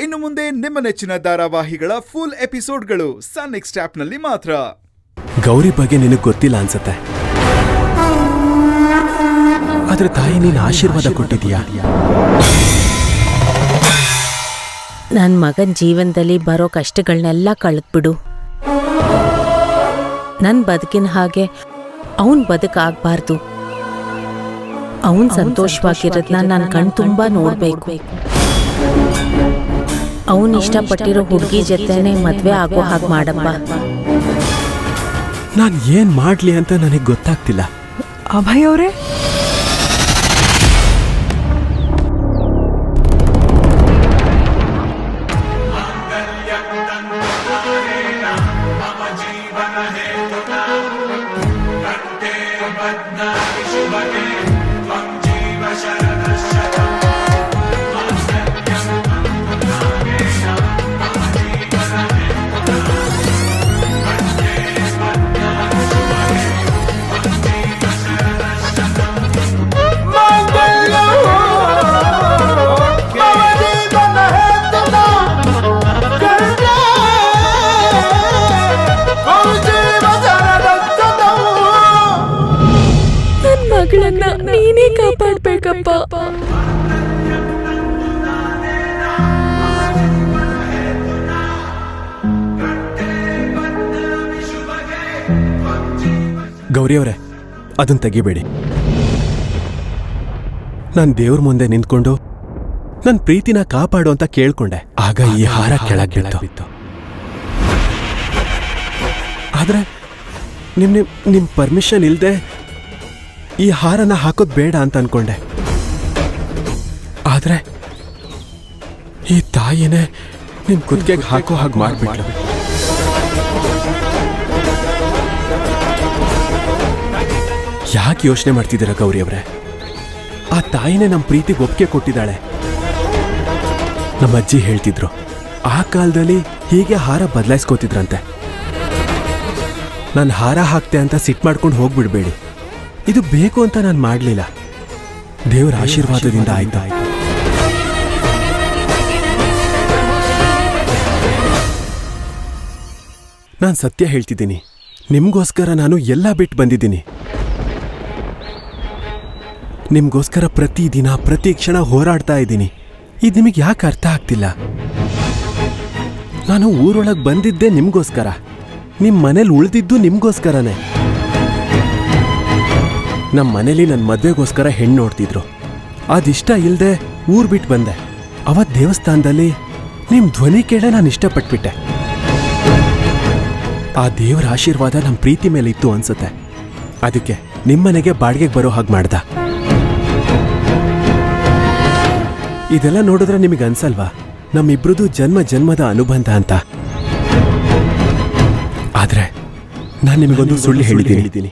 ಇನ್ನು ಮುಂದೆ ನಿಮ್ಮ ನೆಚ್ಚಿನ ಧಾರಾವಾಹಿಗಳ ಫುಲ್ ಎಪಿಸೋಡ್ಗಳು ಸನ್ ನೆಕ್ಸ್ಟ್ ಆಪ್ನಲ್ಲಿ ಮಾತ್ರ. ಗೌರಿ ಬಗ್ಗೆ ನಿನಗೆ ಗೊತ್ತಿಲ್ಲ ಅನ್ಸತ್ತೆ, ಆದ್ರೆ ತಾಯಿ ನೀನು ಆಶೀರ್ವಾದ ಕೊಟ್ಟಿದೀಯಾ. ನನ್ನ ಮಗನ ಜೀವನದಲ್ಲಿ ಬರೋ ಕಷ್ಟಗಳನ್ನೆಲ್ಲ ಕಳೆದ್ಬಿಡು. ನನ್ನ ಬದುಕಿನ ಹಾಗೆ ಅವನ್ ಬದುಕಾಗಬಾರ್ದು. ಅವನ್ ಸಂತೋಷವಾಗಿರೋದನ್ನ ನಾನು ಕಣ್ ತುಂಬಾ ನೋಡ್ಬೇಕು. ಅವನ್ ಇಷ್ಟಪಟ್ಟಿರೋ ಹುಡುಗಿ ಜೊತೆನೆ ಮದ್ವೆ ಆಗೋ ಹಾಗೆ ಮಾಡಪ್ಪ. ನಾನು ಏನ್ ಮಾಡ್ಲಿ ಅಂತ ನನಗೆ ಗೊತ್ತಾಗ್ತಿಲ್ಲ. ಅಭಯ್ ಅವರೇ, ಮಗಳನ್ನ ನೀನೇ ಕಾಪಾಡ್ಬೇಕಪ್ಪ. ಗೌರಿ ಅವರೇ, ಅದನ್ನ ತೆಗಿಬೇಡಿ. ನಾನು ದೇವ್ರ ಮುಂದೆ ನಿಂತ್ಕೊಂಡು ನನ್ನ ಪ್ರೀತಿನ ಕಾಪಾಡು ಅಂತ ಕೇಳ್ಕೊಂಡೆ. ಆಗ ಈ ಹಾರ ಕೆಳಗೆ ಬಿತ್ತು. ಆದ್ರೆ ನಿಮ್ ಪರ್ಮಿಷನ್ ಇಲ್ದೆ ಈ ಹಾರನ ಹಾಕೋದ್ ಬೇಡ ಅಂತ ಅನ್ಕೊಂಡೆ. ಆದ್ರೆ ಈ ತಾಯಿನೇ ನಿಮ್ ಕುತ್ತಿಗೆಗೆ ಹಾಕೋ ಹಾಗೆ ಮಾಡ್ಬಿಟ್ಲು. ಯಾಕೆ ಯೋಚನೆ ಮಾಡ್ತಿದ್ದೀರಾ ಗೌರಿ ಅವರೇ? ಆ ತಾಯಿನೇ ನಮ್ಮ ಪ್ರೀತಿಗೆ ಒಪ್ಪಿಗೆ ಕೊಟ್ಟಿದ್ದಾಳೆ. ನಮ್ಮ ಅಜ್ಜಿ ಹೇಳ್ತಿದ್ರು, ಆ ಕಾಲದಲ್ಲಿ ಹೀಗೆ ಹಾರ ಬದಲಾಯಿಸ್ಕೋತಿದ್ರಂತೆ. ನಾನು ಹಾರ ಹಾಕ್ತೆ ಅಂತ ಸಿಟ್ ಮಾಡ್ಕೊಂಡು ಹೋಗ್ಬಿಡ್ಬೇಡಿ. ಇದು ಬೇಕು ಅಂತ ನಾನು ಮಾಡಲಿಲ್ಲ, ದೇವರ ಆಶೀರ್ವಾದದಿಂದ ಆಯ್ತು. ನಾನು ಸತ್ಯ ಹೇಳ್ತಿದ್ದೀನಿ, ನಿಮ್ಗೋಸ್ಕರ ನಾನು ಎಲ್ಲ ಬಿಟ್ಟು ಬಂದಿದ್ದೀನಿ. ನಿಮ್ಗೋಸ್ಕರ ಪ್ರತಿ ದಿನ ಪ್ರತಿ ಕ್ಷಣ ಹೋರಾಡ್ತಾ ಇದ್ದೀನಿ. ಇದು ನಿಮಗೆ ಯಾಕೆ ಅರ್ಥ ಆಗ್ತಿಲ್ಲ? ನಾನು ಊರೊಳಗೆ ಬಂದಿದ್ದೆ ನಿಮ್ಗೋಸ್ಕರ, ನಿಮ್ಮ ಮನೇಲಿ ಉಳಿದಿದ್ದು ನಿಮ್ಗೋಸ್ಕರನೇ. ನಮ್ಮ ಮನೇಲಿ ನನ್ನ ಮದುವೆಗೋಸ್ಕರ ಹೆಣ್ಣು ನೋಡ್ತಿದ್ರು. ಅದಿಷ್ಟ ಇಲ್ಲದೆ ಊರು ಬಿಟ್ಟು ಬಂದೆ. ಅವತ್ತು ದೇವಸ್ಥಾನದಲ್ಲಿ ನಿಮ್ಮ ಧ್ವನಿ ಕೇಳ ನಾನು ಇಷ್ಟಪಟ್ಬಿಟ್ಟೆ. ಆ ದೇವರ ಆಶೀರ್ವಾದ ನಮ್ಮ ಪ್ರೀತಿ ಮೇಲೆ ಇತ್ತು ಅನ್ಸುತ್ತೆ. ಅದಕ್ಕೆ ನಿಮ್ಮನೆಗೆ ಬಾಡಿಗೆಗೆ ಬರೋ ಹಾಗೆ ಮಾಡ್ದ. ಇದೆಲ್ಲ ನೋಡಿದ್ರೆ ನಿಮಗೆ ಅನ್ಸಲ್ವಾ ನಮ್ಮಿಬ್ರದ್ದು ಜನ್ಮ ಜನ್ಮದ ಅನುಬಂಧ ಅಂತ? ಆದ್ರೆ ನಾನು ನಿಮಗೊಂದು ಸುಳ್ಳು ಹೇಳಿದ್ದೀನಿ.